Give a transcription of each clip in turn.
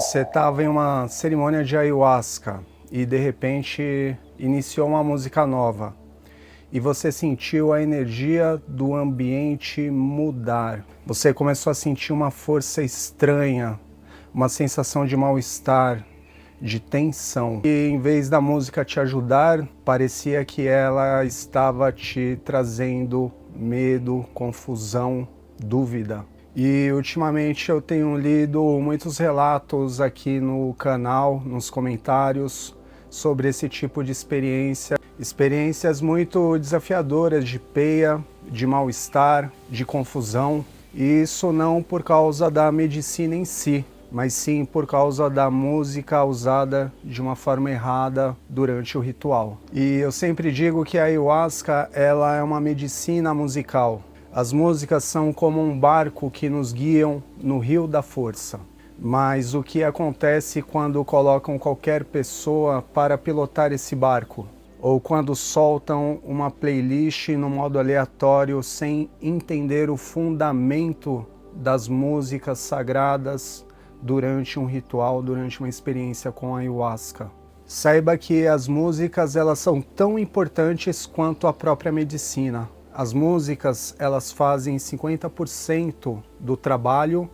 Você estava em uma cerimônia de ayahuasca e de repente iniciou uma música nova e você sentiu a energia do ambiente mudar. Você começou a sentir uma força estranha, uma sensação de mal-estar, de tensão. E em vez da música te ajudar, parecia que ela estava te trazendo medo, confusão, dúvida. E ultimamente eu tenho lido muitos relatos aqui no canal, nos comentários, sobre esse tipo de experiência. Experiências muito desafiadoras de peia, de mal-estar, de confusão. E isso não por causa da medicina em si, mas sim por causa da música usada de uma forma errada durante o ritual. E eu sempre digo que a ayahuasca ela é uma medicina musical. As músicas são como um barco que nos guiam no rio da força. Mas o que acontece quando colocam qualquer pessoa para pilotar esse barco? Ou quando soltam uma playlist no modo aleatório sem entender o fundamento das músicas sagradas durante um ritual, durante uma experiência com a ayahuasca? Saiba que as músicas elas são tão importantes quanto a própria medicina. As músicas elas fazem 50% do trabalho,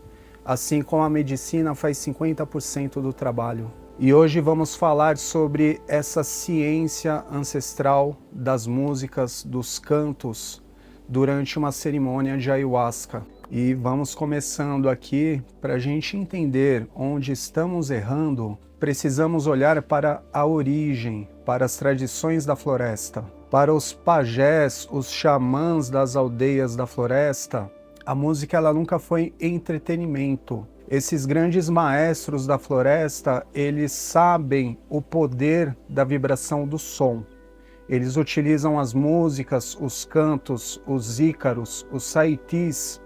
assim como a medicina faz 50% do trabalho. E hoje vamos falar sobre essa ciência ancestral das músicas, dos cantos, durante uma cerimônia de ayahuasca. E vamos começando aqui para a gente entender onde estamos errando. Precisamos olhar para a origem, para as tradições da floresta. Para os pajés, os xamãs das aldeias da floresta, a música ela nunca foi entretenimento. Esses grandes maestros da floresta, eles sabem o poder da vibração do som. Eles utilizam as músicas, os cantos, os ícaros, os saitis,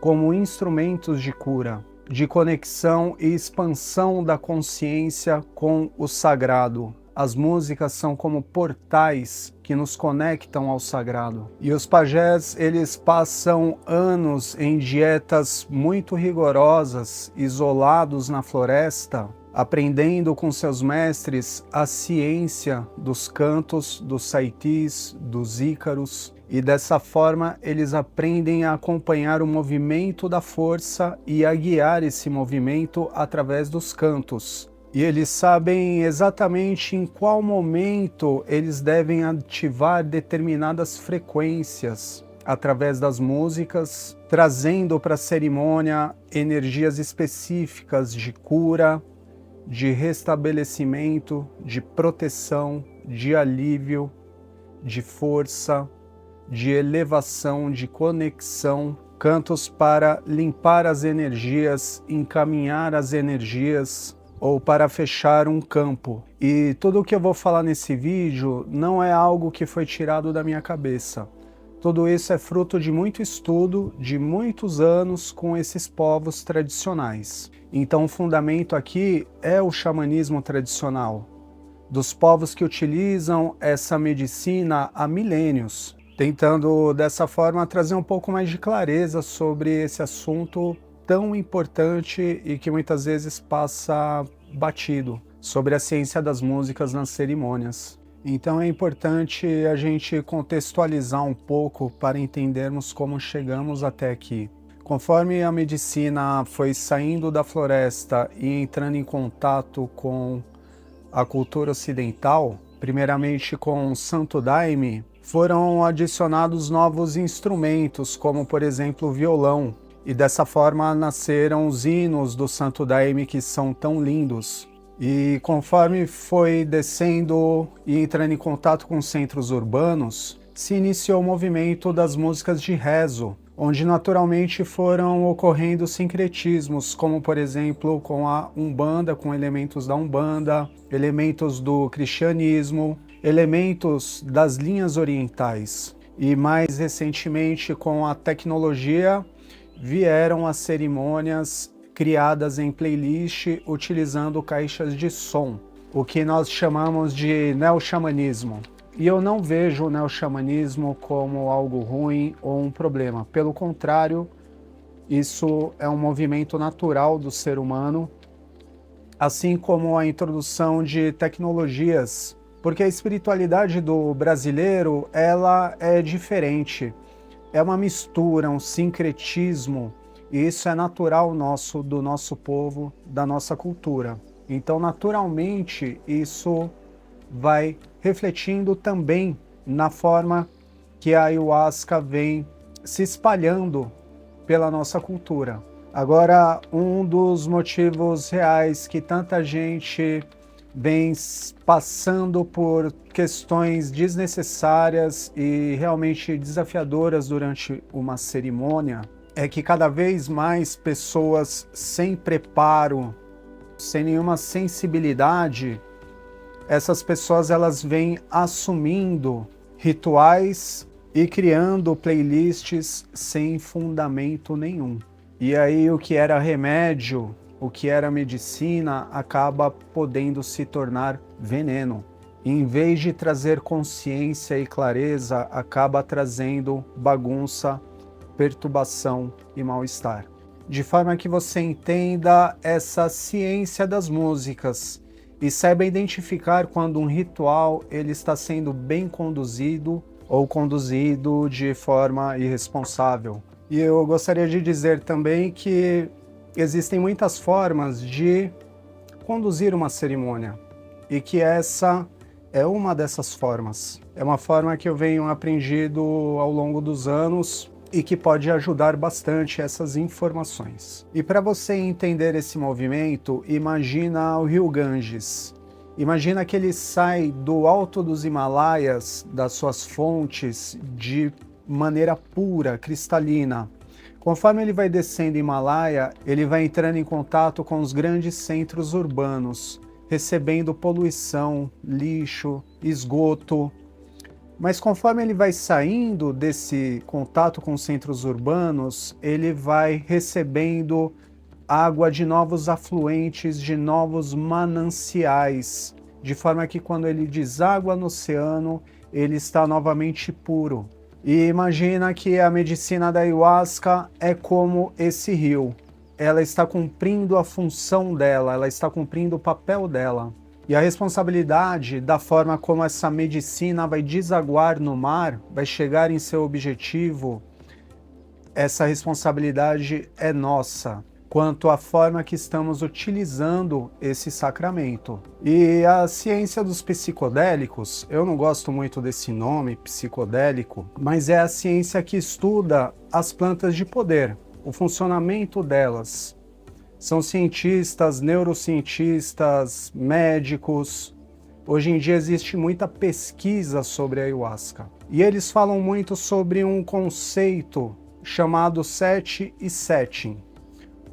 como instrumentos de cura, de conexão e expansão da consciência com o sagrado. As músicas são como portais que nos conectam ao sagrado. E os pajés, eles passam anos em dietas muito rigorosas, isolados na floresta, aprendendo com seus mestres a ciência dos cantos, dos saitis, dos ícaros. E dessa forma eles aprendem a acompanhar o movimento da força e a guiar esse movimento através dos cantos. E eles sabem exatamente em qual momento eles devem ativar determinadas frequências através das músicas, trazendo para a cerimônia energias específicas de cura, de restabelecimento, de proteção, de alívio, de força, de elevação, de conexão, cantos para limpar as energias, encaminhar as energias, ou para fechar um campo. E tudo o que eu vou falar nesse vídeo não é algo que foi tirado da minha cabeça. Tudo isso é fruto de muito estudo, de muitos anos com esses povos tradicionais. Então o fundamento aqui é o xamanismo tradicional, dos povos que utilizam essa medicina há milênios, tentando dessa forma trazer um pouco mais de clareza sobre esse assunto tão importante e que muitas vezes passa batido, sobre a ciência das músicas nas cerimônias. Então é importante a gente contextualizar um pouco para entendermos como chegamos até aqui. Conforme a medicina foi saindo da floresta e entrando em contato com a cultura ocidental, primeiramente com o Santo Daime, foram adicionados novos instrumentos, como por exemplo o violão. E dessa forma nasceram os hinos do Santo Daime que são tão lindos. E conforme foi descendo e entrando em contato com centros urbanos, se iniciou o movimento das músicas de rezo, onde naturalmente foram ocorrendo sincretismos, como por exemplo com a Umbanda, com elementos da Umbanda, elementos do cristianismo, elementos das linhas orientais. E mais recentemente com a tecnologia, vieram as cerimônias criadas em playlist utilizando caixas de som, o que nós chamamos de neo-xamanismo. E eu não vejo o neo-xamanismo como algo ruim ou um problema. Pelo contrário, isso é um movimento natural do ser humano assim como a introdução de tecnologias, porque a espiritualidade do brasileiro, ela é diferente, é uma mistura, um sincretismo, e isso é natural nosso, do nosso povo, da nossa cultura. Então, naturalmente, isso vai refletindo também na forma que a ayahuasca vem se espalhando pela nossa cultura. Agora, um dos motivos reais que tanta gente vem passando por questões desnecessárias e realmente desafiadoras durante uma cerimônia é que cada vez mais pessoas sem preparo, sem nenhuma sensibilidade, essas pessoas elas vêm assumindo rituais e criando playlists sem fundamento nenhum. E aí o que era remédio, o que era medicina, acaba podendo se tornar veneno. E em vez de trazer consciência e clareza, acaba trazendo bagunça, perturbação e mal-estar. De forma que você entenda essa ciência das músicas e saiba identificar quando um ritual ele está sendo bem conduzido ou conduzido de forma irresponsável. E eu gostaria de dizer também que existem muitas formas de conduzir uma cerimônia e que essa é uma dessas formas. É uma forma que eu venho aprendido ao longo dos anos e que pode ajudar bastante essas informações. E para você entender esse movimento, imagina o rio Ganges. Imagina que ele sai do alto dos Himalaias, das suas fontes, de maneira pura, cristalina. Conforme ele vai descendo o Himalaia, ele vai entrando em contato com os grandes centros urbanos, recebendo poluição, lixo, esgoto. Mas conforme ele vai saindo desse contato com os centros urbanos, ele vai recebendo água de novos afluentes, de novos mananciais, de forma que quando ele deságua no oceano, ele está novamente puro. E imagina que a medicina da ayahuasca é como esse rio. Ela está cumprindo a função dela, ela está cumprindo o papel dela. E a responsabilidade da forma como essa medicina vai desaguar no mar, vai chegar em seu objetivo, essa responsabilidade é nossa, quanto à forma que estamos utilizando esse sacramento. E a ciência dos psicodélicos, eu não gosto muito desse nome, psicodélico, mas é a ciência que estuda as plantas de poder, o funcionamento delas. São cientistas, neurocientistas, médicos. Hoje em dia existe muita pesquisa sobre a ayahuasca. E eles falam muito sobre um conceito chamado set e setting.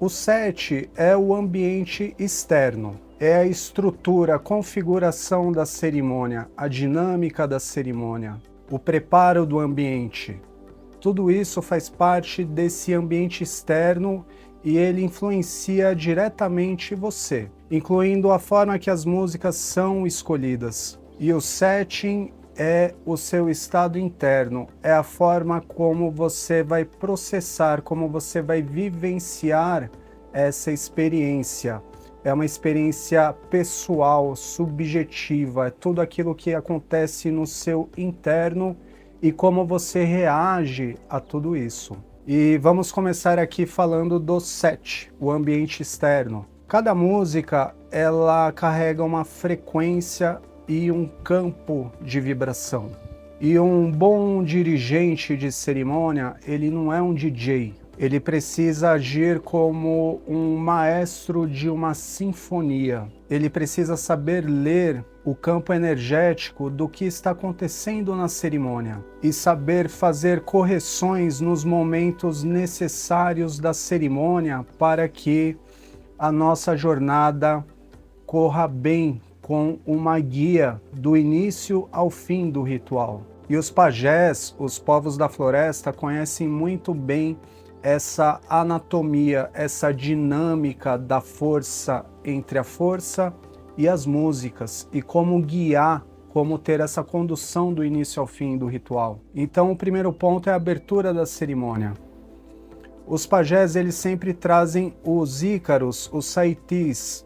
O set é o ambiente externo, é a estrutura, a configuração da cerimônia, a dinâmica da cerimônia, o preparo do ambiente. Tudo isso faz parte desse ambiente externo e ele influencia diretamente você, incluindo a forma que as músicas são escolhidas. E o setting é o seu estado interno, é a forma como você vai processar, como você vai vivenciar essa experiência. É uma experiência pessoal, subjetiva, é tudo aquilo que acontece no seu interno e como você reage a tudo isso. E vamos começar aqui falando do set, o ambiente externo. Cada música, ela carrega uma frequência e um campo de vibração. E um bom dirigente de cerimônia, ele não é um DJ. Ele precisa agir como um maestro de uma sinfonia. Ele precisa saber ler o campo energético do que está acontecendo na cerimônia e saber fazer correções nos momentos necessários da cerimônia para que a nossa jornada corra bem com uma guia do início ao fim do ritual. E os pajés, os povos da floresta, conhecem muito bem essa anatomia, essa dinâmica da força entre a força e as músicas e como guiar, como ter essa condução do início ao fim do ritual. Então o primeiro ponto é a abertura da cerimônia. Os pajés, eles sempre trazem os ícaros, os saitis,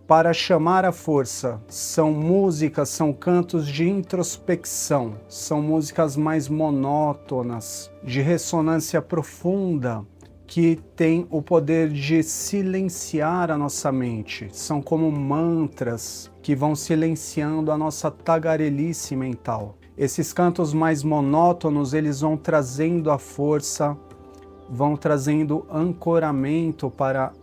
para chamar a força. São músicas, são cantos de introspecção, são músicas mais monótonas, de ressonância profunda, que têm o poder de silenciar a nossa mente. São como mantras que vão silenciando a nossa tagarelice mental. Esses cantos mais monótonos, eles vão trazendo a força, vão trazendo ancoramento para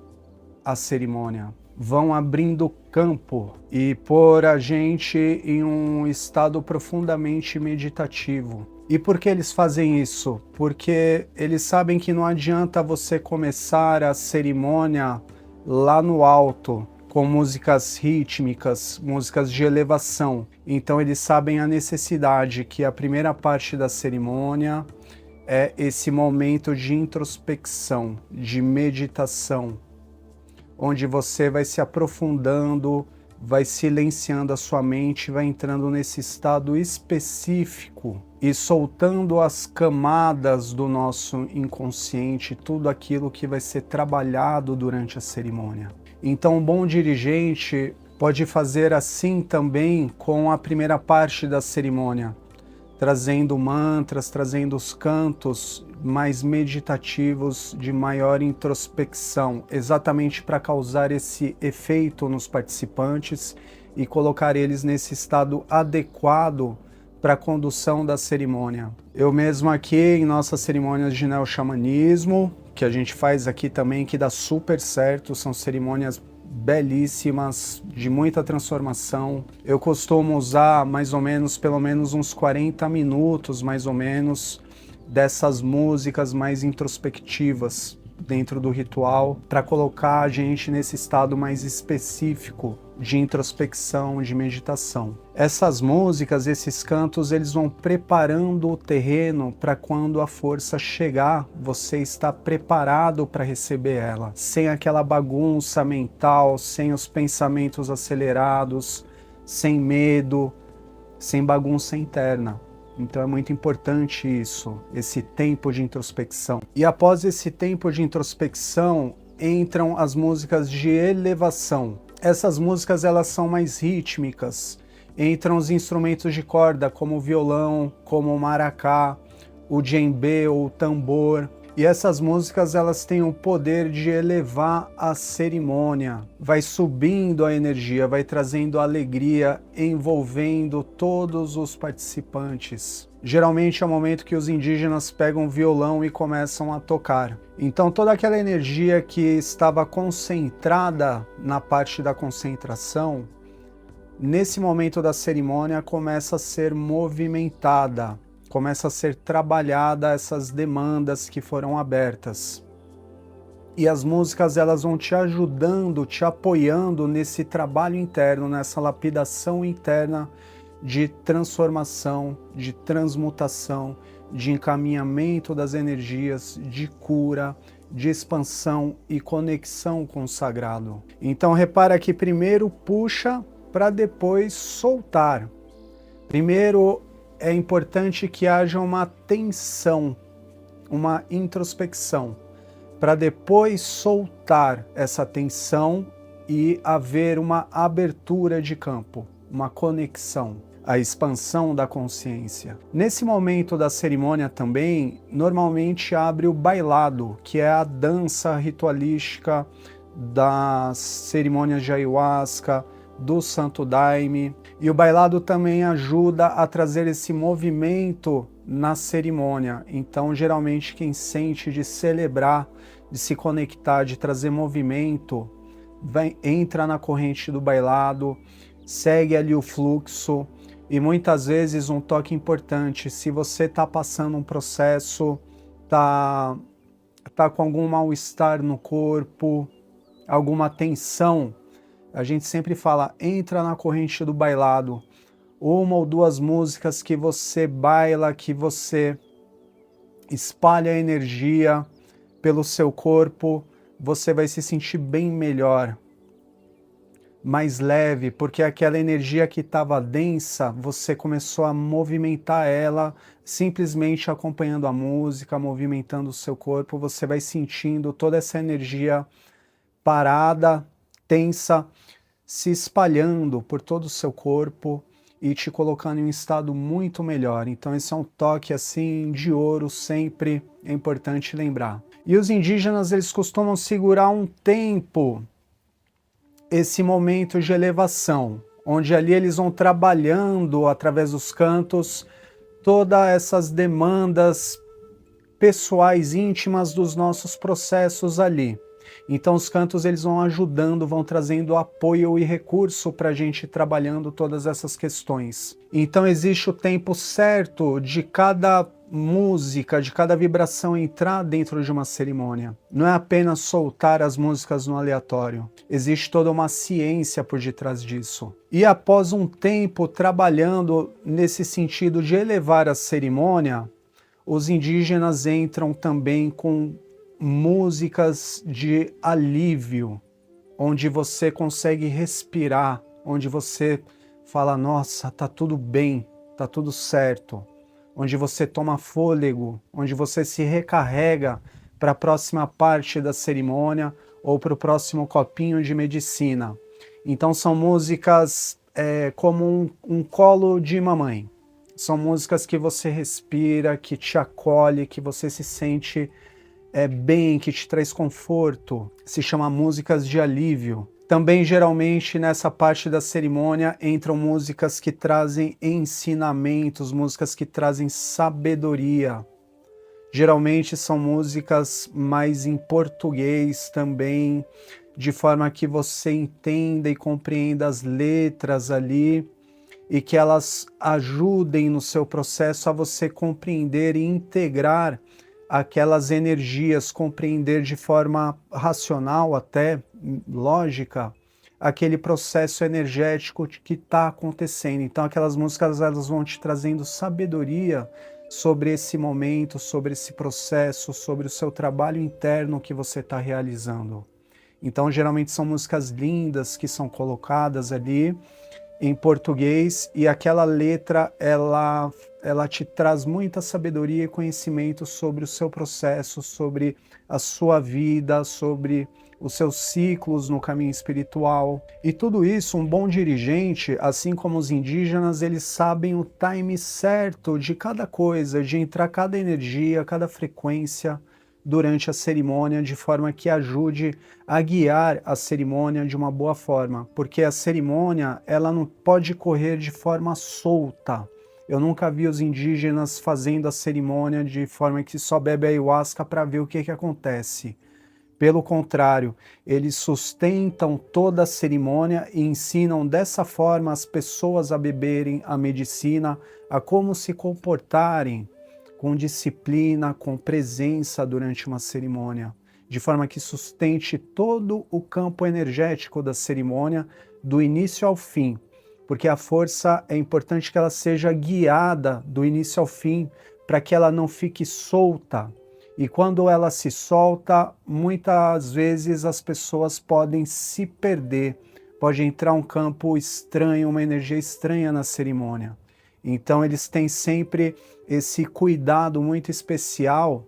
a cerimônia, vão abrindo campo e pôr a gente em um estado profundamente meditativo. E por que eles fazem isso? Porque eles sabem que não adianta você começar a cerimônia lá no alto, com músicas rítmicas, músicas de elevação. Então eles sabem a necessidade que a primeira parte da cerimônia é esse momento de introspecção, de meditação, onde você vai se aprofundando, vai silenciando a sua mente, vai entrando nesse estado específico e soltando as camadas do nosso inconsciente, tudo aquilo que vai ser trabalhado durante a cerimônia. Então, um bom dirigente pode fazer assim também com a primeira parte da cerimônia, trazendo mantras, trazendo os cantos mais meditativos, de maior introspecção, exatamente para causar esse efeito nos participantes e colocar eles nesse estado adequado para a condução da cerimônia. Eu mesmo aqui em nossas cerimônias de neo-xamanismo, que a gente faz aqui também, que dá super certo, são cerimônias belíssimas, de muita transformação. Eu costumo usar mais ou menos, pelo menos uns 40 minutos, mais ou menos, dessas músicas mais introspectivas dentro do ritual, para colocar a gente nesse estado mais específico de introspecção, de meditação. Essas músicas, esses cantos, eles vão preparando o terreno para quando a força chegar, você está preparado para receber ela, sem aquela bagunça mental, sem os pensamentos acelerados, sem medo, sem bagunça interna. Então é muito importante isso, esse tempo de introspecção. E após esse tempo de introspecção, entram as músicas de elevação. Essas músicas, elas são mais rítmicas. Entram os instrumentos de corda, como o violão, como o maracá, o djembe ou o tambor. E essas músicas, elas têm o poder de elevar a cerimônia. Vai subindo a energia, vai trazendo alegria, envolvendo todos os participantes. Geralmente é o momento que os indígenas pegam o violão e começam a tocar. Então toda aquela energia que estava concentrada na parte da concentração, nesse momento da cerimônia começa a ser movimentada. Começa a ser trabalhada essas demandas que foram abertas. E as músicas, elas vão te ajudando, te apoiando nesse trabalho interno, nessa lapidação interna de transformação, de transmutação, de encaminhamento das energias, de cura, de expansão e conexão com o sagrado. Então repara que primeiro puxa para depois soltar. Primeiro é importante que haja uma tensão, uma introspecção, para depois soltar essa tensão e haver uma abertura de campo, uma conexão, a expansão da consciência. Nesse momento da cerimônia também, normalmente abre o bailado, que é a dança ritualística das cerimônias de ayahuasca, do Santo Daime, e o bailado também ajuda a trazer esse movimento na cerimônia. Então, geralmente, quem sente de celebrar, de se conectar, de trazer movimento, entra na corrente do bailado, segue ali o fluxo, e muitas vezes um toque importante, se você está passando um processo, tá com algum mal-estar no corpo, alguma tensão, a gente sempre fala, entra na corrente do bailado. Uma ou duas músicas que você baila, que você espalha a energia pelo seu corpo, você vai se sentir bem melhor, mais leve, porque aquela energia que estava densa, você começou a movimentar ela, simplesmente acompanhando a música, movimentando o seu corpo, você vai sentindo toda essa energia parada, tensa, se espalhando por todo o seu corpo e te colocando em um estado muito melhor. Então esse é um toque assim de ouro, sempre é importante lembrar. E os indígenas, eles costumam segurar um tempo esse momento de elevação, onde ali eles vão trabalhando através dos cantos todas essas demandas pessoais, íntimas dos nossos processos ali. Então os cantos eles vão ajudando, vão trazendo apoio e recurso para a gente trabalhando todas essas questões. Então existe o tempo certo de cada música, de cada vibração entrar dentro de uma cerimônia. Não é apenas soltar as músicas no aleatório. Existe toda uma ciência por detrás disso. E após um tempo trabalhando nesse sentido de elevar a cerimônia, os indígenas entram também com músicas de alívio, onde você consegue respirar, onde você fala, nossa, tá tudo bem, tá tudo certo, onde você toma fôlego, onde você se recarrega para a próxima parte da cerimônia ou para o próximo copinho de medicina. Então são músicas como um colo de mamãe. São músicas que você respira, que te acolhe, que você se sente bem, que te traz conforto. Se chama músicas de alívio. Também, geralmente, nessa parte da cerimônia, entram músicas que trazem ensinamentos, músicas que trazem sabedoria. Geralmente são músicas mais em português também, de forma que você entenda e compreenda as letras ali, e que elas ajudem no seu processo a você compreender e integrar aquelas energias, compreender de forma racional, até lógica, aquele processo energético que está acontecendo. Então aquelas músicas elas vão te trazendo sabedoria sobre esse momento, sobre esse processo, sobre o seu trabalho interno que você está realizando. Então geralmente são músicas lindas que são colocadas ali em português, e aquela letra ela te traz muita sabedoria e conhecimento sobre o seu processo, sobre a sua vida, sobre os seus ciclos no caminho espiritual. E tudo isso, um bom dirigente, assim como os indígenas, eles sabem o time certo de cada coisa, de entrar cada energia, cada frequência durante a cerimônia, de forma que ajude a guiar a cerimônia de uma boa forma, porque a cerimônia ela não pode correr de forma solta. Eu nunca vi os indígenas fazendo a cerimônia de forma que só bebe ayahuasca para ver o que acontece. Pelo contrário, eles sustentam toda a cerimônia e ensinam dessa forma as pessoas a beberem a medicina, a como se comportarem com disciplina, com presença durante uma cerimônia, de forma que sustente todo o campo energético da cerimônia, do início ao fim, porque a força é importante que ela seja guiada do início ao fim, para que ela não fique solta. E quando ela se solta, muitas vezes as pessoas podem se perder, pode entrar um campo estranho, uma energia estranha na cerimônia. Então eles têm sempre esse cuidado muito especial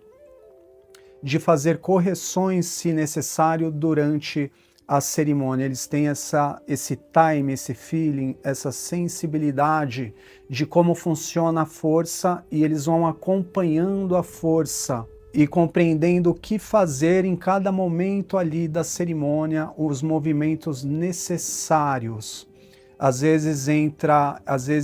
de fazer correções, se necessário, durante a cerimônia. Eles têm esse time, esse feeling, essa sensibilidade de como funciona a força, e eles vão acompanhando a força e compreendendo o que fazer em cada momento ali da cerimônia, os movimentos necessários. Às vezes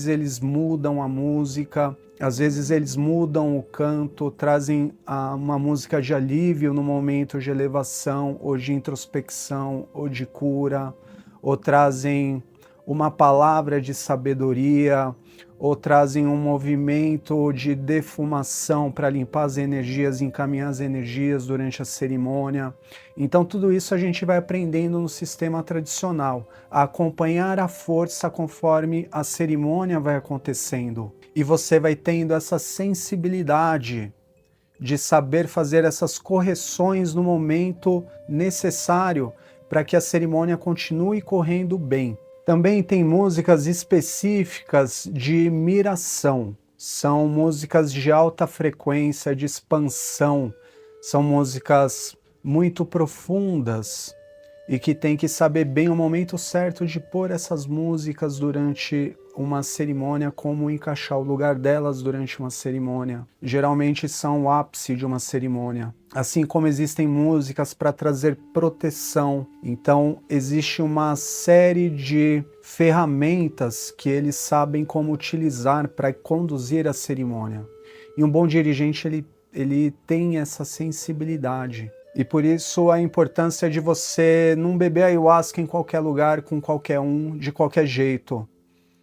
eles mudam a música, às vezes eles mudam o canto, trazem uma música de alívio no momento de elevação, ou de introspecção, ou de cura, ou trazem uma palavra de sabedoria, ou trazem um movimento de defumação para limpar as energias, encaminhar as energias durante a cerimônia. Então tudo isso a gente vai aprendendo no sistema tradicional, a acompanhar a força conforme a cerimônia vai acontecendo. E você vai tendo essa sensibilidade de saber fazer essas correções no momento necessário para que a cerimônia continue correndo bem. Também tem músicas específicas de miração, são músicas de alta frequência, de expansão, são músicas muito profundas, e que tem que saber bem o momento certo de pôr essas músicas durante uma cerimônia, como encaixar o lugar delas durante uma cerimônia. Geralmente são o ápice de uma cerimônia. Assim como existem músicas para trazer proteção, então existe uma série de ferramentas que eles sabem como utilizar para conduzir a cerimônia. E um bom dirigente, ele tem essa sensibilidade. E por isso a importância de você não beber ayahuasca em qualquer lugar, com qualquer um, de qualquer jeito.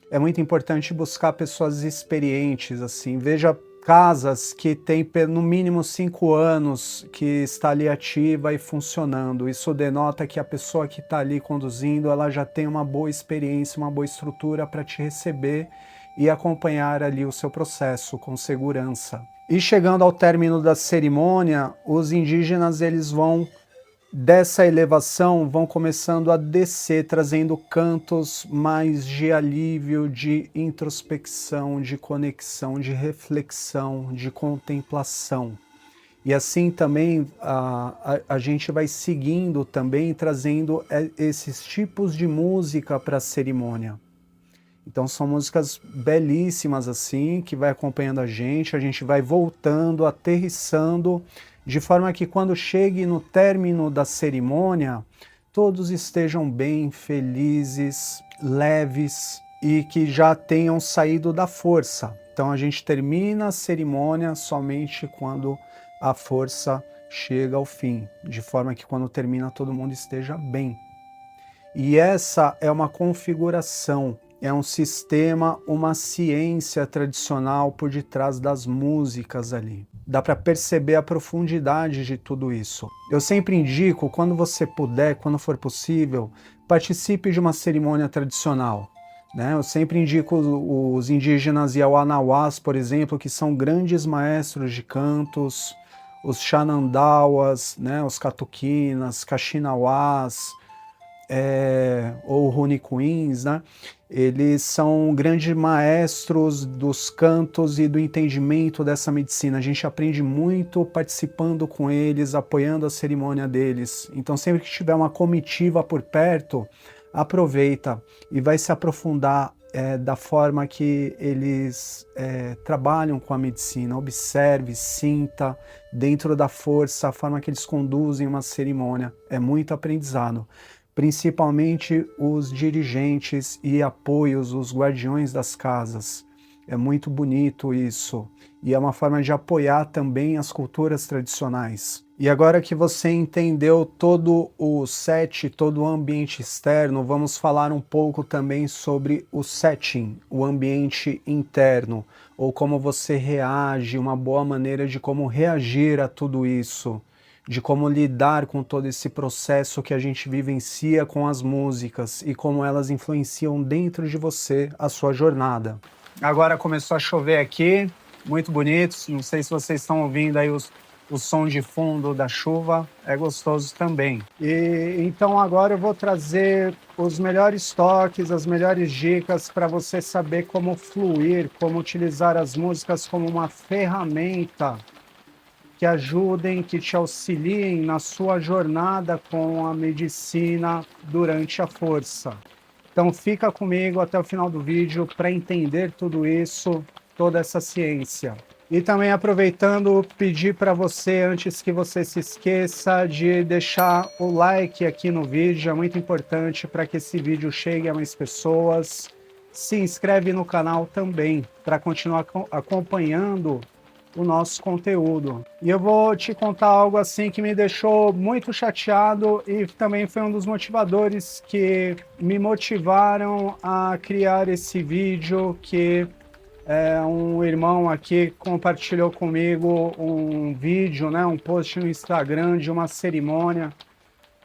É muito importante buscar pessoas experientes, assim. Veja casas que têm no mínimo 5 anos que está ali ativa e funcionando. Isso denota que a pessoa que está ali conduzindo, ela já tem uma boa experiência, uma boa estrutura para te receber e acompanhar ali o seu processo com segurança. E chegando ao término da cerimônia, os indígenas eles vão, dessa elevação, vão começando a descer, trazendo cantos mais de alívio, de introspecção, de conexão, de reflexão, de contemplação. E assim também a gente vai seguindo também, trazendo esses tipos de música para a cerimônia. Então são músicas belíssimas assim, que vai acompanhando a gente vai voltando, aterrissando, de forma que quando chegue no término da cerimônia, todos estejam bem, felizes, leves e que já tenham saído da força. Então a gente termina a cerimônia somente quando a força chega ao fim, de forma que quando termina todo mundo esteja bem. E essa é uma configuração, é um sistema, uma ciência tradicional por detrás das músicas ali. Dá para perceber a profundidade de tudo isso. Eu sempre indico, quando você puder, quando for possível, participe de uma cerimônia tradicional. Né? Eu sempre indico os indígenas Yawanawás, por exemplo, que são grandes maestros de cantos, os Xanandauas, né? Os Catuquinas, Caxinauás, ou Runicuins, né? Eles são grandes maestros dos cantos e do entendimento dessa medicina. A gente aprende muito participando com eles, apoiando a cerimônia deles. Então sempre que tiver uma comitiva por perto, aproveita e vai se aprofundar da forma que eles trabalham com a medicina. Observe, sinta dentro da força a forma que eles conduzem uma cerimônia. É muito aprendizado. Principalmente os dirigentes e apoios, os guardiões das casas. É muito bonito isso. E é uma forma de apoiar também as culturas tradicionais. E agora que você entendeu todo o set, todo o ambiente externo, vamos falar um pouco também sobre o setting, o ambiente interno, ou como você reage, uma boa maneira de como reagir a tudo isso, de como lidar com todo esse processo que a gente vivencia com as músicas e como elas influenciam dentro de você a sua jornada. Agora começou a chover aqui, muito bonito, não sei se vocês estão ouvindo aí o som de fundo da chuva, é gostoso também. E então agora eu vou trazer os melhores toques, as melhores dicas para você saber como fluir, como utilizar as músicas como uma ferramenta que ajudem, que te auxiliem na sua jornada com a medicina durante a força. Então fica comigo até o final do vídeo para entender tudo isso, toda essa ciência. E também aproveitando, pedir para você, antes que você se esqueça, de deixar o like aqui no vídeo, é muito importante para que esse vídeo chegue a mais pessoas. Se inscreve no canal também, para continuar acompanhando o nosso conteúdo. E eu vou te contar algo assim que me deixou muito chateado e também foi um dos motivadores que me motivaram a criar esse vídeo, que um irmão aqui compartilhou comigo um vídeo, né, um post no Instagram de uma cerimônia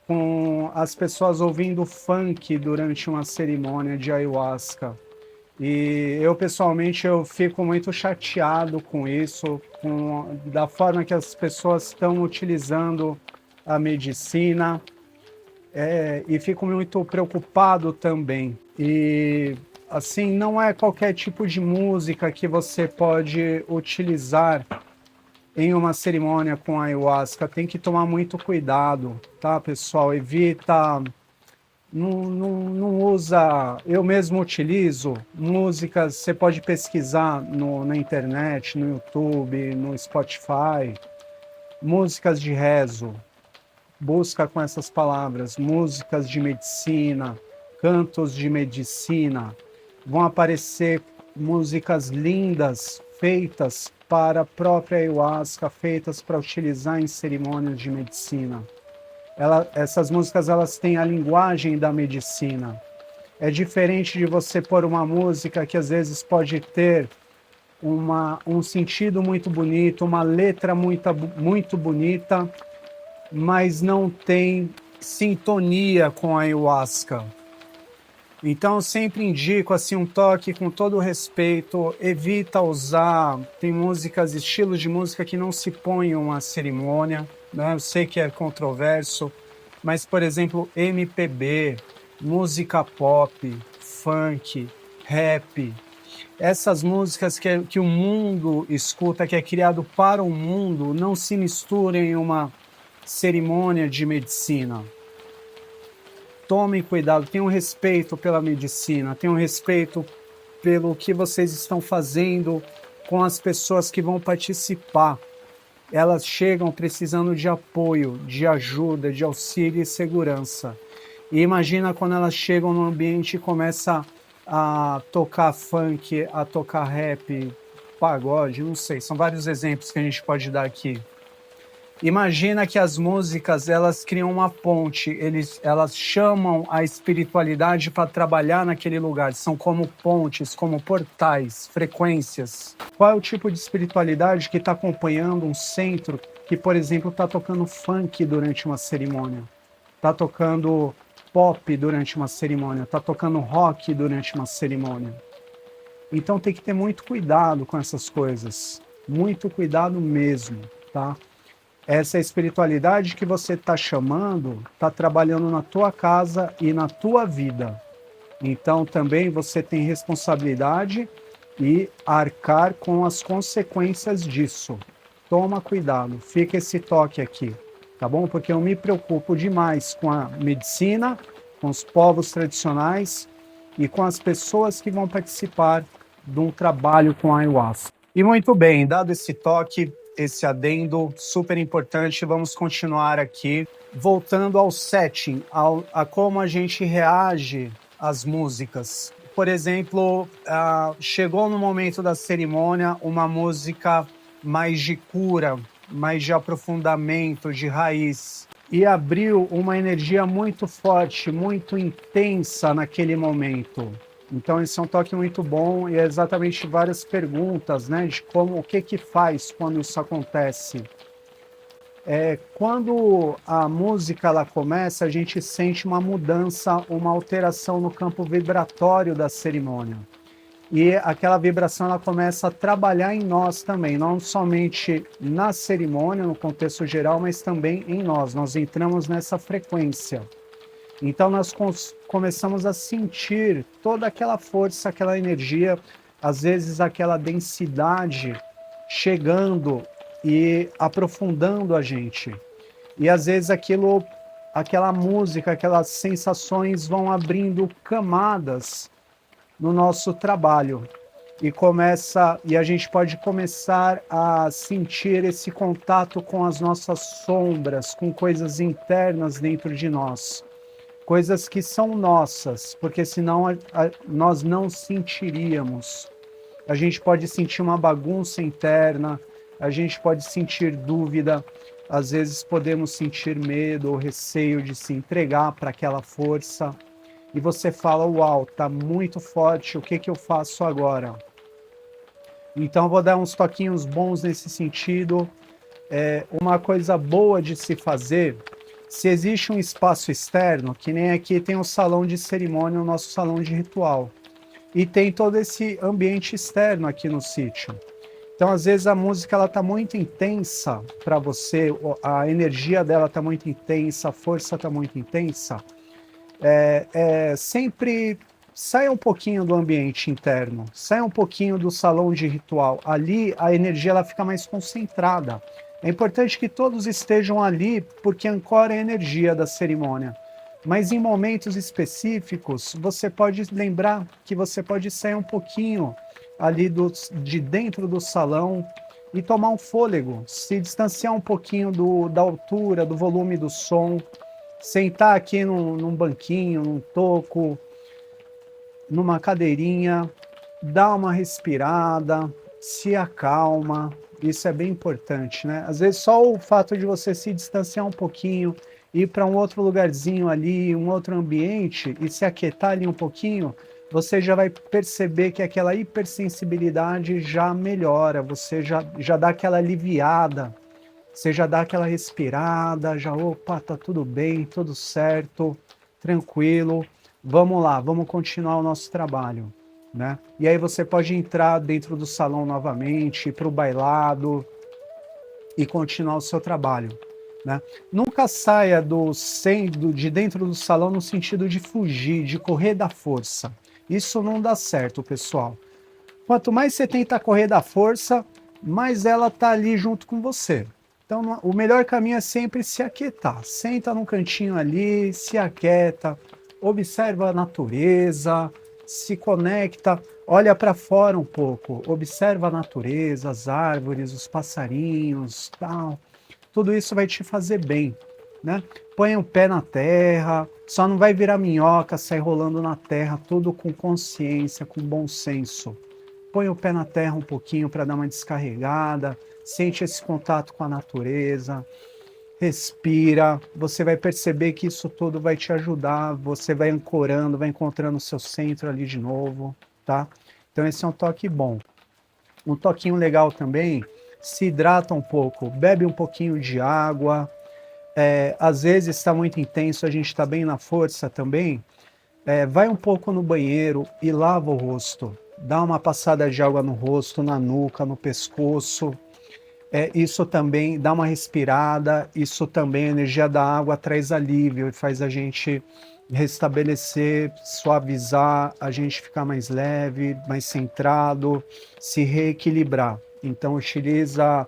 com as pessoas ouvindo funk durante uma cerimônia de ayahuasca. E eu, pessoalmente, eu fico muito chateado com isso, da forma que as pessoas estão utilizando a medicina, e fico muito preocupado também. E, assim, não é qualquer tipo de música que você pode utilizar em uma cerimônia com ayahuasca, tem que tomar muito cuidado, tá, pessoal? Evita, não usa, eu mesmo utilizo músicas, você pode pesquisar na internet, no YouTube, no Spotify, músicas de rezo, busca com essas palavras, músicas de medicina, cantos de medicina, vão aparecer músicas lindas, feitas para a própria ayahuasca, feitas para utilizar em cerimônias de medicina. Essas músicas elas têm a linguagem da medicina. É diferente de você pôr uma música que às vezes pode ter um sentido muito bonito, uma letra muito bonita, mas não tem sintonia com a ayahuasca. Então eu sempre indico assim um toque com todo respeito, evita usar, tem músicas, estilos de música que não se põem em uma cerimônia, né? Eu sei que é controverso, mas por exemplo, MPB, música pop, funk, rap, essas músicas que o mundo escuta, que é criado para o mundo, não se misturam em uma cerimônia de medicina. Tomem cuidado, tenham respeito pela medicina, tenham respeito pelo que vocês estão fazendo com as pessoas que vão participar. Elas chegam precisando de apoio, de ajuda, de auxílio e segurança. E imagina quando elas chegam no ambiente e começam a tocar funk, a tocar rap, pagode, não sei, são vários exemplos que a gente pode dar aqui. Imagina que as músicas, elas criam uma ponte, elas chamam a espiritualidade para trabalhar naquele lugar, são como pontes, como portais, frequências. Qual é o tipo de espiritualidade que está acompanhando um centro que, por exemplo, está tocando funk durante uma cerimônia, está tocando pop durante uma cerimônia, está tocando rock durante uma cerimônia? Então tem que ter muito cuidado com essas coisas, muito cuidado mesmo, tá? Essa espiritualidade que você está chamando, está trabalhando na tua casa e na tua vida. Então também você tem responsabilidade e arcar com as consequências disso. Toma cuidado, fica esse toque aqui, tá bom? Porque eu me preocupo demais com a medicina, com os povos tradicionais e com as pessoas que vão participar de um trabalho com a ayahuasca. E muito bem, dado esse toque, esse adendo super importante, vamos continuar aqui, voltando ao setting, a como a gente reage às músicas. Por exemplo, chegou no momento da cerimônia uma música mais de cura, mais de aprofundamento, de raiz, e abriu uma energia muito forte, muito intensa naquele momento. Então esse é um toque muito bom e é exatamente várias perguntas, né, de como, o que faz quando isso acontece. Quando a música ela começa, a gente sente uma mudança, uma alteração no campo vibratório da cerimônia. E aquela vibração ela começa a trabalhar em nós também, não somente na cerimônia, no contexto geral, mas também em nós. Nós entramos nessa frequência. Então nós começamos a sentir toda aquela força, aquela energia, às vezes aquela densidade chegando e aprofundando a gente. E às vezes aquela música, aquelas sensações vão abrindo camadas no nosso trabalho. E a gente pode começar a sentir esse contato com as nossas sombras, com coisas internas dentro de nós. Coisas que são nossas, porque senão nós não sentiríamos. A gente pode sentir uma bagunça interna, a gente pode sentir dúvida, às vezes podemos sentir medo ou receio de se entregar para aquela força. E você fala, uau, está muito forte, o que eu faço agora? Então vou dar uns toquinhos bons nesse sentido. Uma coisa boa de se fazer, se existe um espaço externo, que nem aqui tem um salão de cerimônia, o nosso salão de ritual, e tem todo esse ambiente externo aqui no sítio. Então, às vezes, a música ela está muito intensa para você, a energia dela está muito intensa, a força está muito intensa. Sempre saia um pouquinho do ambiente interno, saia um pouquinho do salão de ritual. Ali a energia ela fica mais concentrada. É importante que todos estejam ali porque ancora a energia da cerimônia. Mas em momentos específicos, você pode lembrar que você pode sair um pouquinho ali de dentro do salão e tomar um fôlego, se distanciar um pouquinho da altura, do volume do som, sentar aqui num banquinho, num toco, numa cadeirinha, dá uma respirada, se acalma. Isso é bem importante, né? Às vezes só o fato de você se distanciar um pouquinho, ir para um outro lugarzinho ali, um outro ambiente e se aquietar ali um pouquinho, você já vai perceber que aquela hipersensibilidade já melhora, você já dá aquela aliviada, você já dá aquela respirada, já, opa, tá tudo bem, tudo certo, tranquilo, vamos lá, vamos continuar o nosso trabalho, né? E aí você pode entrar dentro do salão novamente, ir para o bailado e continuar o seu trabalho, né? Nunca saia de dentro do salão no sentido de fugir, de correr da força. Isso não dá certo, pessoal. Quanto mais você tenta correr da força, mais ela tá ali junto com você. Então, o melhor caminho é sempre se aquietar. Senta num cantinho ali, se aquieta, observa a natureza, se conecta, olha para fora um pouco, observa a natureza, as árvores, os passarinhos, tal. Tudo isso vai te fazer bem, né? Põe o pé na terra, só não vai virar minhoca, sair rolando na terra, tudo com consciência, com bom senso. Põe o pé na terra um pouquinho para dar uma descarregada, sente esse contato com a natureza, respira, você vai perceber que isso tudo vai te ajudar, você vai ancorando, vai encontrando o seu centro ali de novo, tá? Então esse é um toque bom. Um toquinho legal também, se hidrata um pouco, bebe um pouquinho de água, às vezes está muito intenso, a gente está bem na força também, vai um pouco no banheiro e lava o rosto. Dá uma passada de água no rosto, na nuca, no pescoço. Isso também dá uma respirada, isso também, a energia da água traz alívio e faz a gente restabelecer, suavizar, a gente ficar mais leve, mais centrado, se reequilibrar. Então utiliza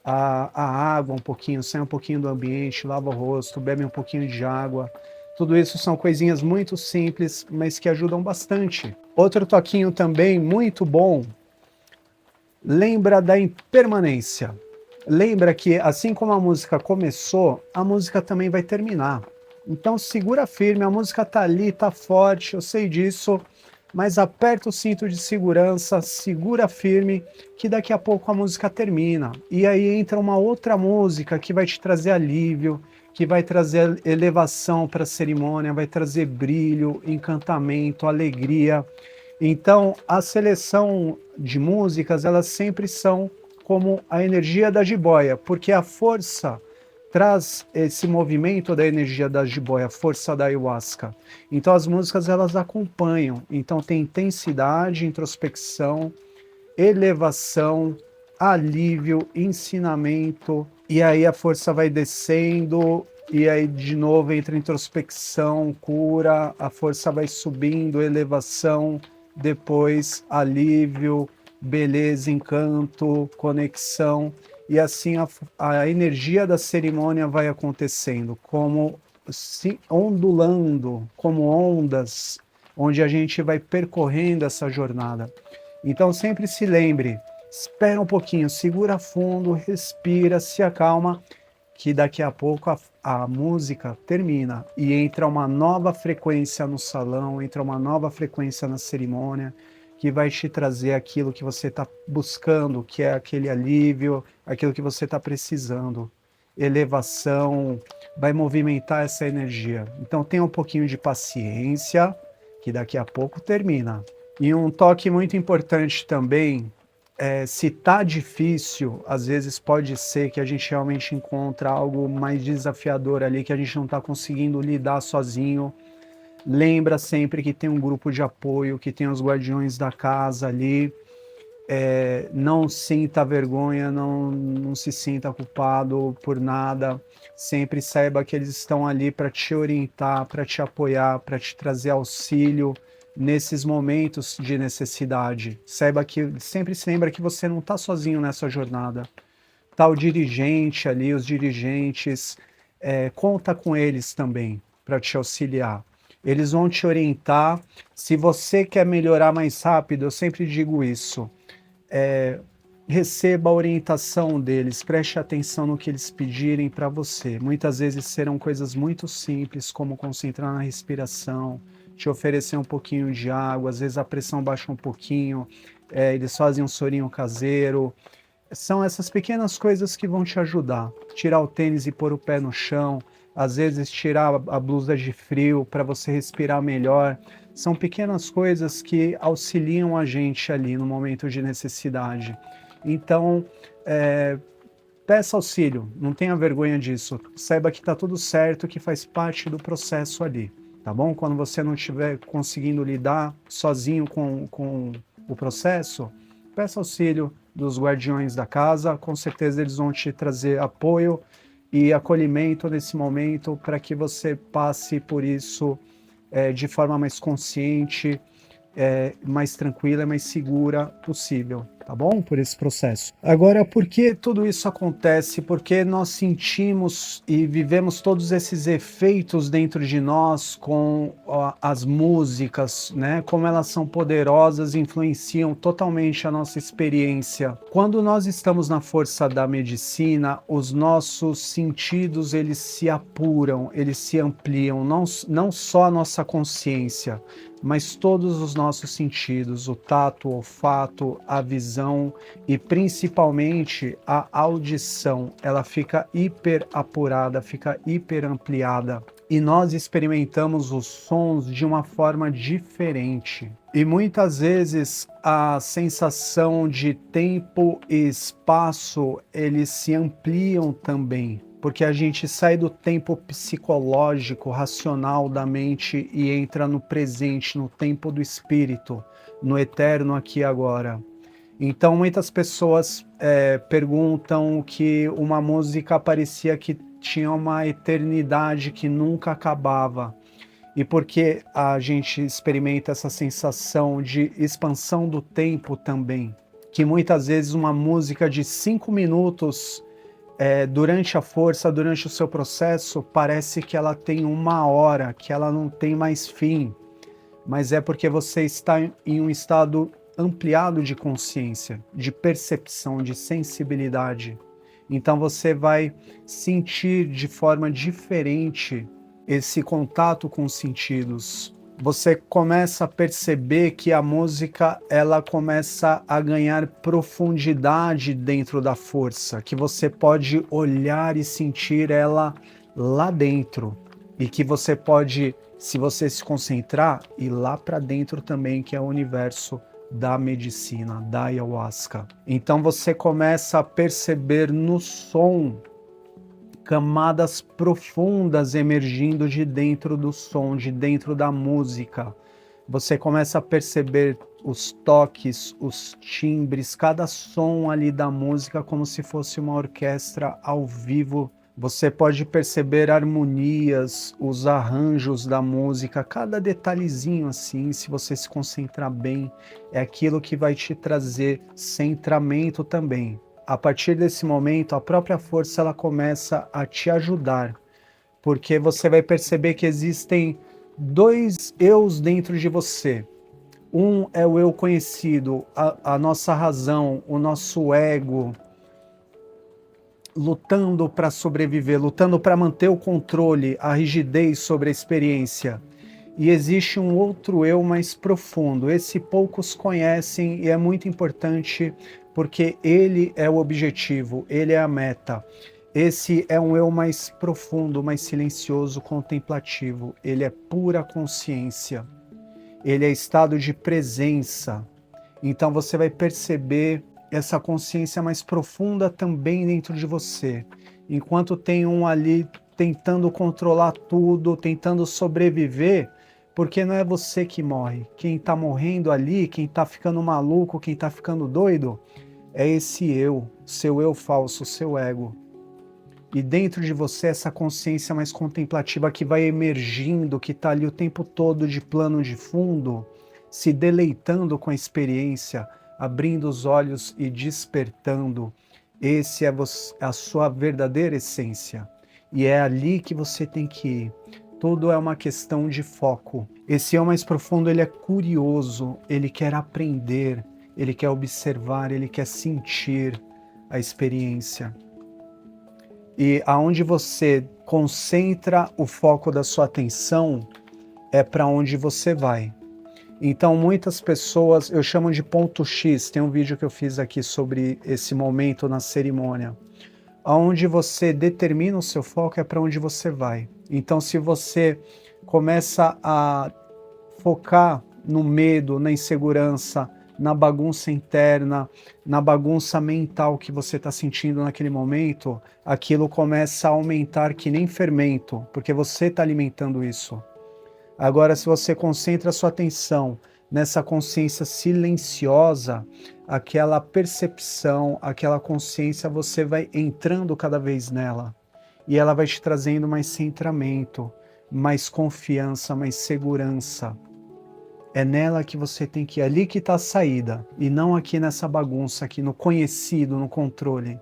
a água um pouquinho, sai um pouquinho do ambiente, lava o rosto, bebe um pouquinho de água. Tudo isso são coisinhas muito simples, mas que ajudam bastante. Outro toquinho também muito bom, lembra da impermanência. Lembra que assim como a música começou, a música também vai terminar. Então segura firme, a música tá ali, tá forte, eu sei disso, mas aperta o cinto de segurança, segura firme, que daqui a pouco a música termina. E aí entra uma outra música que vai te trazer alívio, que vai trazer elevação para a cerimônia, vai trazer brilho, encantamento, alegria. Então, a seleção de músicas, elas sempre são como a energia da jiboia, porque a força traz esse movimento da energia da jiboia, a força da ayahuasca. Então, as músicas, elas acompanham. Então, tem intensidade, introspecção, elevação, alívio, ensinamento, e aí a força vai descendo, e aí de novo entra introspecção, cura, a força vai subindo, elevação, depois alívio, beleza, encanto, conexão, e assim a energia da cerimônia vai acontecendo, como se ondulando, como ondas, onde a gente vai percorrendo essa jornada. Então sempre se lembre, espera um pouquinho, segura fundo, respira, se acalma, que daqui a pouco a música termina e entra uma nova frequência no salão, entra uma nova frequência na cerimônia, que vai te trazer aquilo que você está buscando, que é aquele alívio, aquilo que você está precisando. Elevação, vai movimentar essa energia. Então tenha um pouquinho de paciência, que daqui a pouco termina. E um toque muito importante também, se tá difícil, às vezes pode ser que a gente realmente encontra algo mais desafiador ali, que a gente não está conseguindo lidar sozinho. Lembra sempre que tem um grupo de apoio, que tem os guardiões da casa ali. Não sinta vergonha, não se sinta culpado por nada. Sempre saiba que eles estão ali para te orientar, para te apoiar, para te trazer auxílio, nesses momentos de necessidade. Saiba que sempre se lembra que você não está sozinho nessa jornada. Tá o dirigente ali, os dirigentes, conta com eles também para te auxiliar. Eles vão te orientar. Se você quer melhorar mais rápido, eu sempre digo isso. Receba a orientação deles, preste atenção no que eles pedirem para você. Muitas vezes serão coisas muito simples, como concentrar na respiração, te oferecer um pouquinho de água, às vezes a pressão baixa um pouquinho, eles fazem um sorinho caseiro. São essas pequenas coisas que vão te ajudar. Tirar o tênis e pôr o pé no chão, às vezes tirar a blusa de frio para você respirar melhor. São pequenas coisas que auxiliam a gente ali no momento de necessidade. Então, peça auxílio, não tenha vergonha disso. Saiba que está tudo certo, que faz parte do processo ali, tá bom? Quando você não estiver conseguindo lidar sozinho com o processo, peça auxílio dos guardiões da casa, com certeza eles vão te trazer apoio e acolhimento nesse momento para que você passe por isso de forma mais consciente, mais tranquila, mais segura possível, tá bom? Por esse processo. Agora, por que tudo isso acontece? Porque nós sentimos e vivemos todos esses efeitos dentro de nós com as músicas, né? Como elas são poderosas, influenciam totalmente a nossa experiência. Quando nós estamos na força da medicina, os nossos sentidos, eles se apuram, eles se ampliam, não só a nossa consciência, mas todos os nossos sentidos, o tato, o olfato, a visão e principalmente a audição, ela fica hiper apurada, fica hiper ampliada. E nós experimentamos os sons de uma forma diferente. E muitas vezes a sensação de tempo e espaço, eles se ampliam também. Porque a gente sai do tempo psicológico, racional da mente e entra no presente, no tempo do espírito, no eterno aqui e agora. Então muitas pessoas perguntam que uma música parecia que tinha uma eternidade que nunca acabava. E porque a gente experimenta essa sensação de expansão do tempo também, que muitas vezes uma música de 5 minutos durante a força, durante o seu processo, parece que ela tem 1 hora, que ela não tem mais fim, mas é porque você está em um estado ampliado de consciência, de percepção, de sensibilidade. Então você vai sentir de forma diferente esse contato com os sentidos. Você começa a perceber que a música ela começa a ganhar profundidade dentro da força, que você pode olhar e sentir ela lá dentro e que você pode, se você se concentrar, ir lá para dentro também, que é o universo da medicina, da ayahuasca. Então você começa a perceber no som camadas profundas emergindo de dentro do som, de dentro da música. Você começa a perceber os toques, os timbres, cada som ali da música como se fosse uma orquestra ao vivo. Você pode perceber harmonias, os arranjos da música, cada detalhezinho assim, se você se concentrar bem, é aquilo que vai te trazer centramento também. A partir desse momento, a própria força ela começa a te ajudar, porque você vai perceber que existem 2 eus dentro de você. Um é o eu conhecido, a nossa razão, o nosso ego, lutando para sobreviver, lutando para manter o controle, a rigidez sobre a experiência. E existe um outro eu mais profundo, esse poucos conhecem e é muito importante porque ele é o objetivo, ele é a meta. Esse é um eu mais profundo, mais silencioso, contemplativo. Ele é pura consciência. Ele é estado de presença. Então você vai perceber essa consciência mais profunda também dentro de você. Enquanto tem um ali tentando controlar tudo, tentando sobreviver, porque não é você que morre. Quem está morrendo ali, quem está ficando maluco, quem está ficando doido, é esse eu, seu eu falso, seu ego. E dentro de você essa consciência mais contemplativa que vai emergindo, que está ali o tempo todo de plano de fundo, se deleitando com a experiência, abrindo os olhos e despertando. Esse é a sua verdadeira essência. E é ali que você tem que ir. Tudo é uma questão de foco. Esse eu mais profundo, ele é curioso, ele quer aprender, ele quer observar, ele quer sentir a experiência. E aonde você concentra o foco da sua atenção, é para onde você vai. Então, muitas pessoas, eu chamo de ponto X, tem um vídeo que eu fiz aqui sobre esse momento na cerimônia. Onde você determina o seu foco é para onde você vai. Então, se você começa a focar no medo, na insegurança, na bagunça interna, na bagunça mental que você está sentindo naquele momento, aquilo começa a aumentar que nem fermento, porque você está alimentando isso. Agora, se você concentra a sua atenção nessa consciência silenciosa, aquela percepção, aquela consciência, você vai entrando cada vez nela. E ela vai te trazendo mais centramento, mais confiança, mais segurança. É nela que você tem que ir, ali que está a saída, e não aqui nessa bagunça, aqui no conhecido, no controle,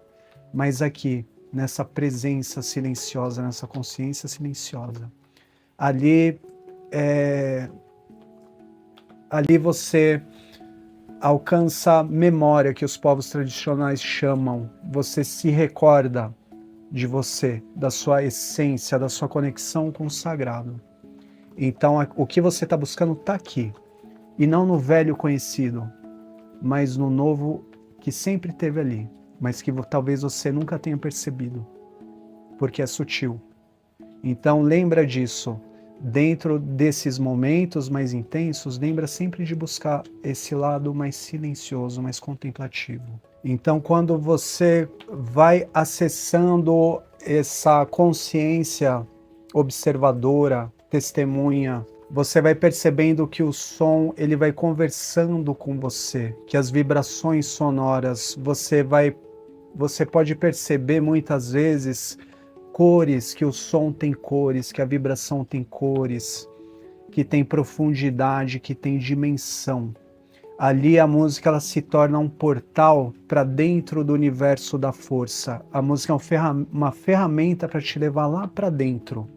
mas aqui, nessa presença silenciosa, nessa consciência silenciosa. Ali você alcança memória, que os povos tradicionais chamam. Você se recorda de você, da sua essência, da sua conexão com o sagrado. Então, o que você está buscando está aqui. E não no velho conhecido, mas no novo que sempre esteve ali, mas que talvez você nunca tenha percebido, porque é sutil. Então, lembra disso. Dentro desses momentos mais intensos, lembra sempre de buscar esse lado mais silencioso, mais contemplativo. Então, quando você vai acessando essa consciência observadora, testemunha, você vai percebendo que o som, ele vai conversando com você, que as vibrações sonoras, você pode perceber muitas vezes cores, que o som tem cores, que a vibração tem cores, que tem profundidade, que tem dimensão. Ali a música ela se torna um portal para dentro do universo da força. A música é uma ferramenta para te levar lá para dentro.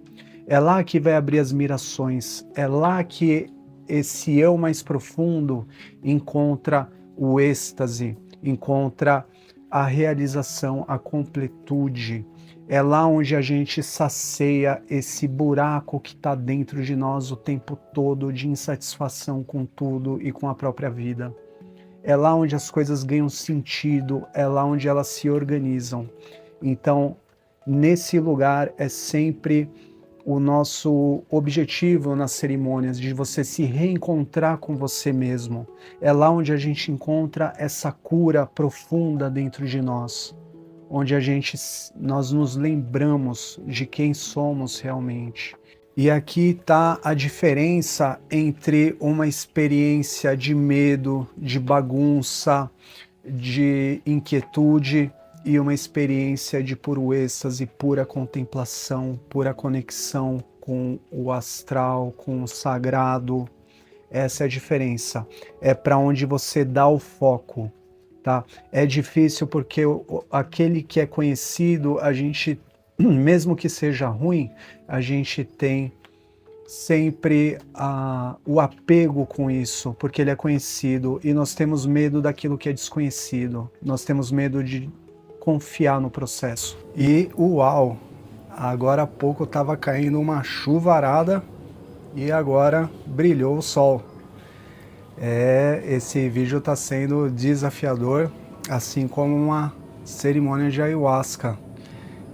É lá que vai abrir as mirações, é lá que esse eu mais profundo encontra o êxtase, encontra a realização, a completude. É lá onde a gente sacia esse buraco que está dentro de nós o tempo todo de insatisfação com tudo e com a própria vida. É lá onde as coisas ganham sentido, é lá onde elas se organizam. Então, nesse lugar é sempre o nosso objetivo nas cerimônias, de você se reencontrar com você mesmo. É lá onde a gente encontra essa cura profunda dentro de nós, onde nós nos lembramos de quem somos realmente. E aqui está a diferença entre uma experiência de medo, de bagunça, de inquietude, e uma experiência de puro êxtase, pura contemplação, pura conexão com o astral, com o sagrado. Essa é a diferença. É para onde você dá o foco, tá? É difícil porque aquele que é conhecido, a gente, mesmo que seja ruim, a gente tem sempre o apego com isso, porque ele é conhecido, e nós temos medo daquilo que é desconhecido. Nós temos medo de confiar no processo. E uau, agora há pouco estava caindo uma chuvarada e agora brilhou o sol. Esse vídeo está sendo desafiador, assim como uma cerimônia de ayahuasca.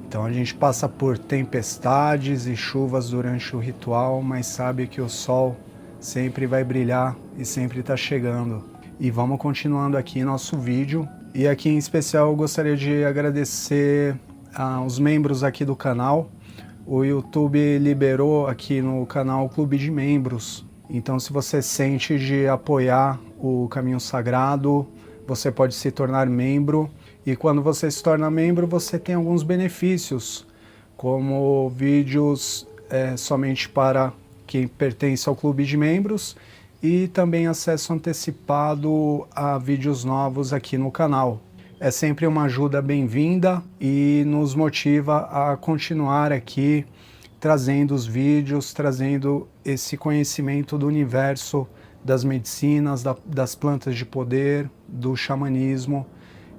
Então a gente passa por tempestades e chuvas durante o ritual, mas sabe que o sol sempre vai brilhar e sempre está chegando. E vamos continuando aqui nosso vídeo. E aqui em especial eu gostaria de agradecer aos membros aqui do canal. O YouTube liberou aqui no canal Clube de Membros. Então se você sente de apoiar o Caminho Sagrado, você pode se tornar membro. E quando você se torna membro, você tem alguns benefícios, como vídeos somente para quem pertence ao Clube de Membros, e também acesso antecipado a vídeos novos aqui no canal. É sempre uma ajuda bem-vinda e nos motiva a continuar aqui trazendo os vídeos, trazendo esse conhecimento do universo das medicinas, das plantas de poder, do xamanismo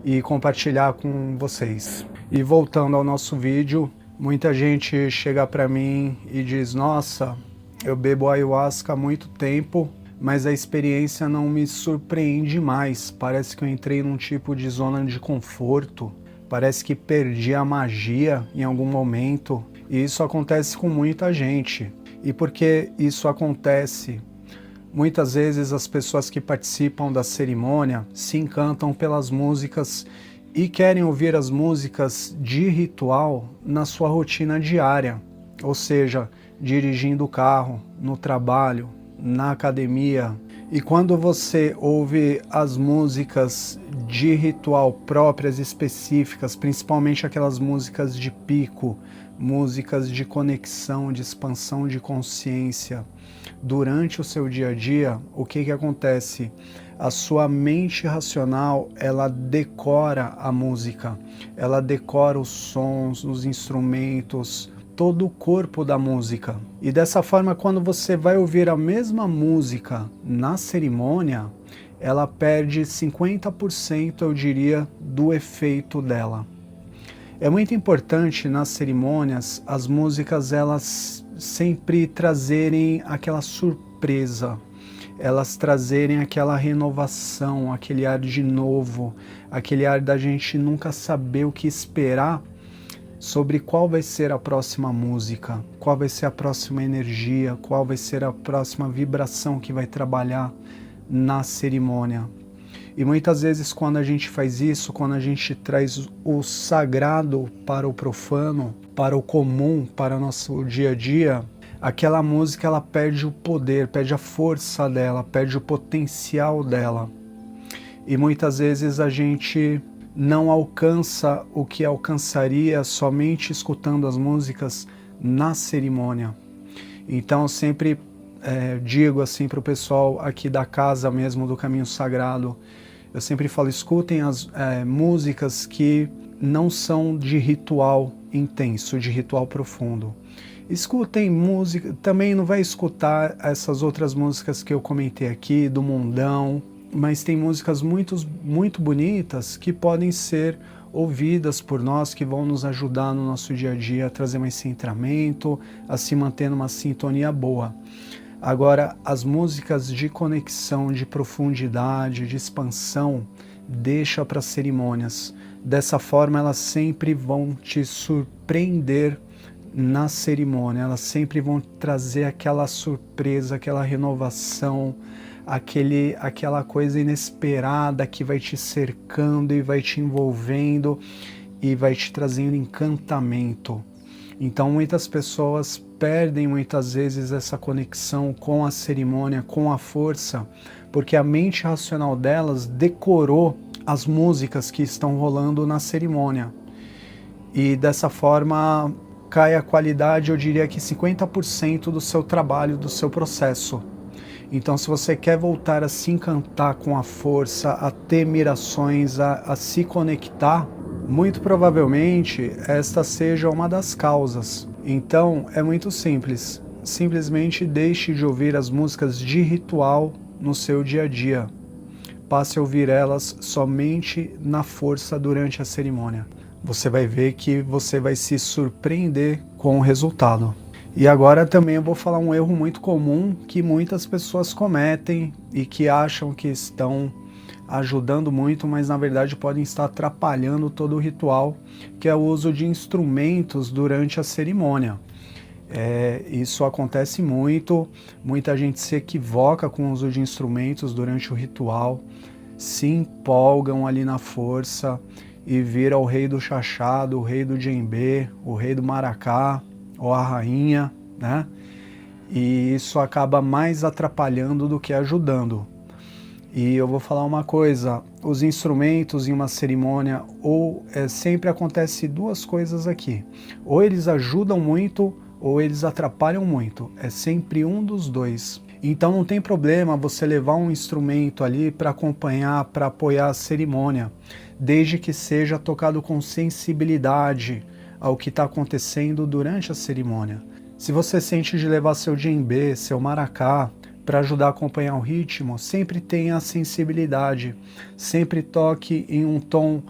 e compartilhar com vocês. E voltando ao nosso vídeo, muita gente chega para mim e diz: nossa, eu bebo ayahuasca há muito tempo, mas a experiência não me surpreende mais. Parece que eu entrei num tipo de zona de conforto, parece que perdi a magia em algum momento. E isso acontece com muita gente. E por que isso acontece? Muitas vezes as pessoas que participam da cerimônia se encantam pelas músicas e querem ouvir as músicas de ritual na sua rotina diária, ou seja, dirigindo o carro, no trabalho, na academia. E quando você ouve as músicas de ritual próprias, específicas, principalmente aquelas músicas de pico, músicas de conexão, de expansão de consciência, durante o seu dia a dia, o que acontece? A sua mente racional, ela decora a música, ela decora os sons, os instrumentos, todo o corpo da música. E dessa forma, quando você vai ouvir a mesma música na cerimônia, ela perde 50%, eu diria, do efeito dela. É muito importante nas cerimônias as músicas elas sempre trazerem aquela surpresa, elas trazerem aquela renovação, aquele ar de novo, aquele ar da gente nunca saber o que esperar sobre qual vai ser a próxima música, qual vai ser a próxima energia, qual vai ser a próxima vibração que vai trabalhar na cerimônia. E muitas vezes quando a gente faz isso, quando a gente traz o sagrado para o profano, para o comum, para o nosso dia a dia, aquela música ela perde o poder, perde a força dela, perde o potencial dela. E muitas vezes a gente não alcança o que alcançaria somente escutando as músicas na cerimônia. Então eu sempre digo assim para o pessoal aqui da casa mesmo do Caminho Sagrado, eu sempre falo, escutem as músicas que não são de ritual intenso, de ritual profundo. Escutem música, também não vai escutar essas outras músicas que eu comentei aqui, do mundão, mas tem músicas muito bonitas que podem ser ouvidas por nós, que vão nos ajudar no nosso dia a dia a trazer mais centramento, a se manter numa sintonia boa. Agora, as músicas de conexão, de profundidade, de expansão, deixa para cerimônias. Dessa forma, elas sempre vão te surpreender na cerimônia, elas sempre vão trazer aquela surpresa, aquela renovação, aquela coisa inesperada que vai te cercando e vai te envolvendo e vai te trazendo encantamento. Então muitas pessoas perdem muitas vezes essa conexão com a cerimônia, com a força, porque a mente racional delas decorou as músicas que estão rolando na cerimônia. E dessa forma cai a qualidade, eu diria que 50% do seu trabalho, do seu processo. Então se você quer voltar a se encantar com a força, a ter mirações, a se conectar, muito provavelmente esta seja uma das causas. Então é muito simples, simplesmente deixe de ouvir as músicas de ritual no seu dia a dia. Passe a ouvir elas somente na força durante a cerimônia. Você vai ver que você vai se surpreender com o resultado. E agora também eu vou falar um erro muito comum que muitas pessoas cometem e que acham que estão ajudando muito, mas na verdade podem estar atrapalhando todo o ritual, que é o uso de instrumentos durante a cerimônia. Isso acontece muito, muita gente se equivoca com o uso de instrumentos durante o ritual, se empolgam ali na força e vira o rei do chachado, o rei do djembe, o rei do maracá, ou a rainha, né? E isso acaba mais atrapalhando do que ajudando. E eu vou falar uma coisa, os instrumentos em uma cerimônia, sempre acontece duas coisas aqui. Ou eles ajudam muito, ou eles atrapalham muito. É sempre um dos dois. Então não tem problema você levar um instrumento ali para acompanhar, para apoiar a cerimônia, desde que seja tocado com sensibilidade ao que está acontecendo durante a cerimônia. Se você sente de levar seu djembe, seu maracá, para ajudar a acompanhar o ritmo, sempre tenha sensibilidade, sempre toque em um tom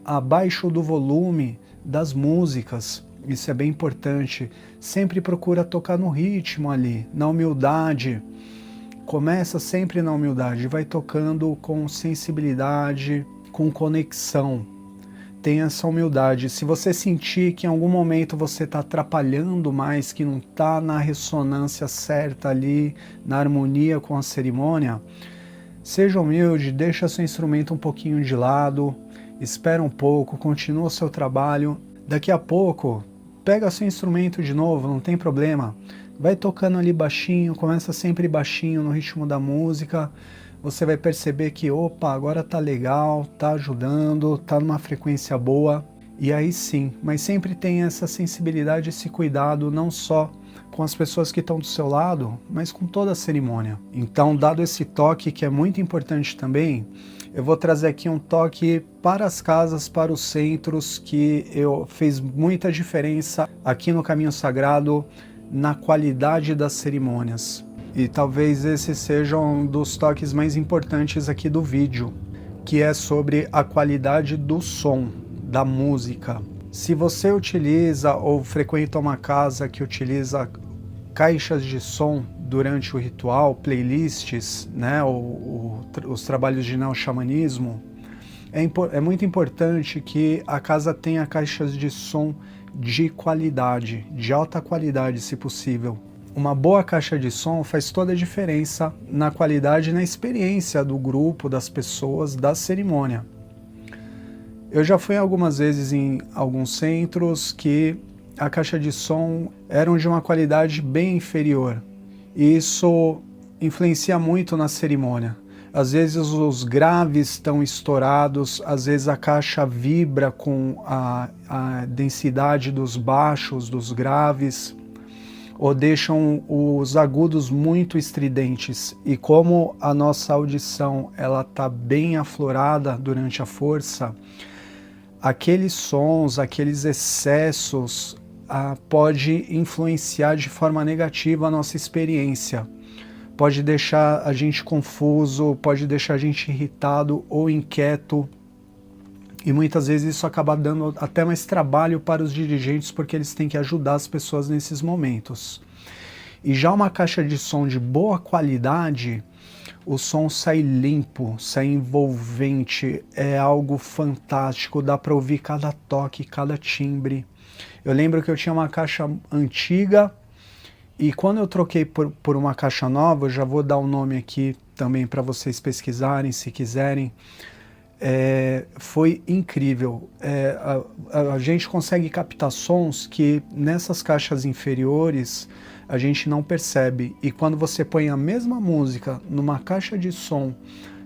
abaixo do volume das músicas, isso é bem importante. Sempre procura tocar no ritmo ali, na humildade, começa sempre na humildade, vai tocando com sensibilidade, com conexão. Tenha essa humildade. Se você sentir que em algum momento você está atrapalhando mais, que não está na ressonância certa ali, na harmonia com a cerimônia, seja humilde, deixa seu instrumento um pouquinho de lado, espera um pouco, continua o seu trabalho. Daqui a pouco, pega seu instrumento de novo, não tem problema. Vai tocando ali baixinho, começa sempre baixinho no ritmo da música. Você vai perceber que, opa, agora tá legal, tá ajudando, tá numa frequência boa. E aí sim, mas sempre tem essa sensibilidade, esse cuidado, não só com as pessoas que estão do seu lado, mas com toda a cerimônia. Então, dado esse toque que é muito importante também, eu vou trazer aqui um toque para as casas, para os centros, que fez muita diferença aqui no Caminho Sagrado, na qualidade das cerimônias. E talvez esse seja um dos toques mais importantes aqui do vídeo, que é sobre a qualidade do som, da música. Se você utiliza ou frequenta uma casa que utiliza caixas de som durante o ritual, playlists, né, os trabalhos de neo-xamanismo, é muito importante que a casa tenha caixas de som de qualidade, de alta qualidade, se possível. Uma boa caixa de som faz toda a diferença na qualidade e na experiência do grupo, das pessoas, da cerimônia. Eu já fui algumas vezes em alguns centros que a caixa de som eram de uma qualidade bem inferior. E isso influencia muito na cerimônia. Às vezes os graves estão estourados, às vezes a caixa vibra com a densidade dos baixos, dos graves, ou deixam os agudos muito estridentes. E como a nossa audição ela está bem aflorada durante a força, aqueles sons, aqueles excessos pode influenciar de forma negativa a nossa experiência. Pode deixar a gente confuso, pode deixar a gente irritado ou inquieto. E muitas vezes isso acaba dando até mais trabalho para os dirigentes, porque eles têm que ajudar as pessoas nesses momentos. E já uma caixa de som de boa qualidade, o som sai limpo, sai envolvente, é algo fantástico, dá para ouvir cada toque, cada timbre. Eu lembro que eu tinha uma caixa antiga e quando eu troquei por uma caixa nova, eu já vou dar o nome aqui também para vocês pesquisarem se quiserem. Foi incrível. A gente consegue captar sons que nessas caixas inferiores a gente não percebe. E quando você põe a mesma música numa caixa de som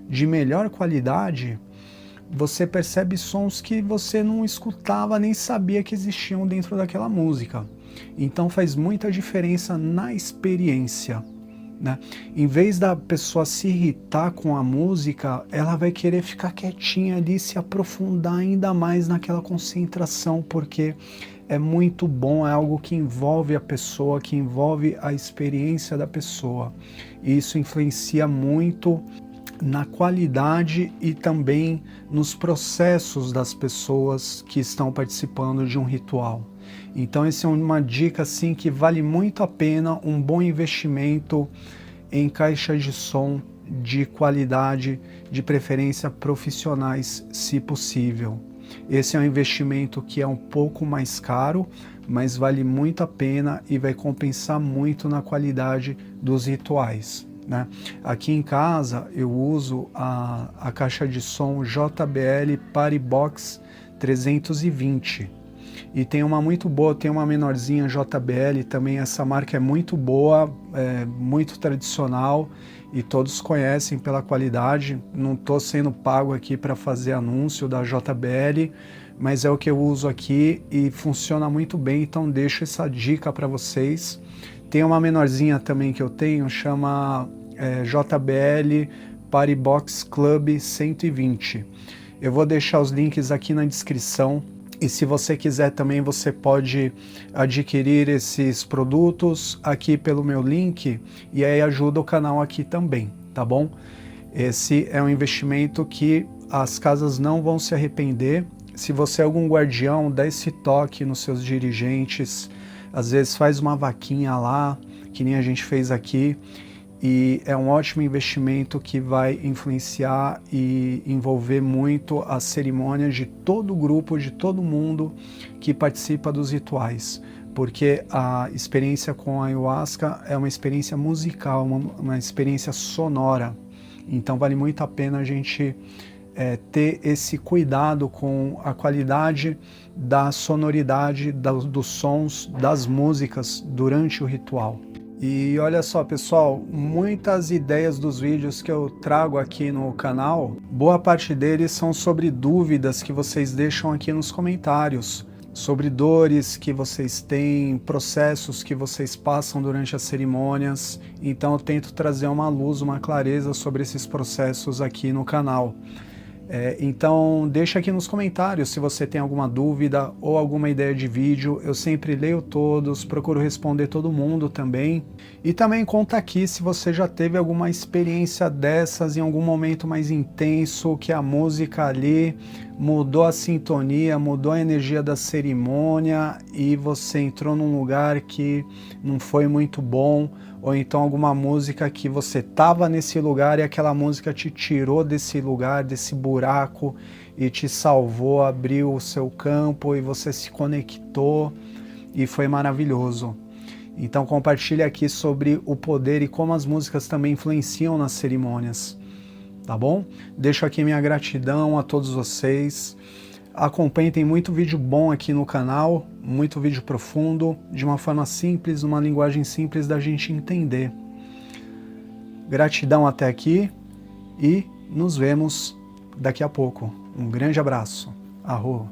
de melhor qualidade, você percebe sons que você não escutava nem sabia que existiam dentro daquela música. Então faz muita diferença na experiência, né? Em vez da pessoa se irritar com a música, ela vai querer ficar quietinha ali, se aprofundar ainda mais naquela concentração, porque é muito bom, é algo que envolve a pessoa, que envolve a experiência da pessoa. E isso influencia muito na qualidade e também nos processos das pessoas que estão participando de um ritual. Então essa é uma dica assim que vale muito a pena, um bom investimento em caixas de som de qualidade, de preferência profissionais, se possível. Esse é um investimento que é um pouco mais caro, mas vale muito a pena e vai compensar muito na qualidade dos rituais, né? Aqui em casa eu uso a caixa de som JBL Party Box 320 e tem uma muito boa, tem uma menorzinha JBL também. Essa marca é muito boa, muito tradicional e todos conhecem pela qualidade. Não estou sendo pago aqui para fazer anúncio da JBL, mas é o que eu uso aqui e funciona muito bem, então deixo essa dica para vocês. tem uma menorzinha também que eu tenho, chama JBL Party Box Club 120. Eu vou deixar os links aqui na descrição. E se você quiser também, você pode adquirir esses produtos aqui pelo meu link, e aí ajuda o canal aqui também, tá bom? Esse é um investimento que as casas não vão se arrepender. Se você é algum guardião, dá esse toque nos seus dirigentes, às vezes faz uma vaquinha lá, que nem a gente fez aqui, e é um ótimo investimento que vai influenciar e envolver muito as cerimônias de todo o grupo, de todo mundo que participa dos rituais. Porque a experiência com a ayahuasca é uma experiência musical, uma experiência sonora. Então vale muito a pena a gente ter esse cuidado com a qualidade da sonoridade, dos sons, das músicas durante o ritual. E olha só, pessoal, muitas ideias dos vídeos que eu trago aqui no canal, boa parte deles são sobre dúvidas que vocês deixam aqui nos comentários, sobre dores que vocês têm, processos que vocês passam durante as cerimônias. Então eu tento trazer uma luz, uma clareza sobre esses processos aqui no canal. Então deixa aqui nos comentários se você tem alguma dúvida ou alguma ideia de vídeo. Eu sempre leio todos, procuro responder todo mundo também. E também conta aqui se você já teve alguma experiência dessas em algum momento mais intenso, que a música ali mudou a sintonia, mudou a energia da cerimônia e você entrou num lugar que não foi muito bom, ou então alguma música que você estava nesse lugar e aquela música te tirou desse lugar, desse buraco, e te salvou, abriu o seu campo e você se conectou e foi maravilhoso. Então compartilha aqui sobre o poder e como as músicas também influenciam nas cerimônias, tá bom? Deixo aqui minha gratidão a todos vocês. Acompanhem, tem muito vídeo bom aqui no canal, muito vídeo profundo, de uma forma simples, uma linguagem simples da gente entender. Gratidão até aqui e nos vemos daqui a pouco. Um grande abraço. Arro.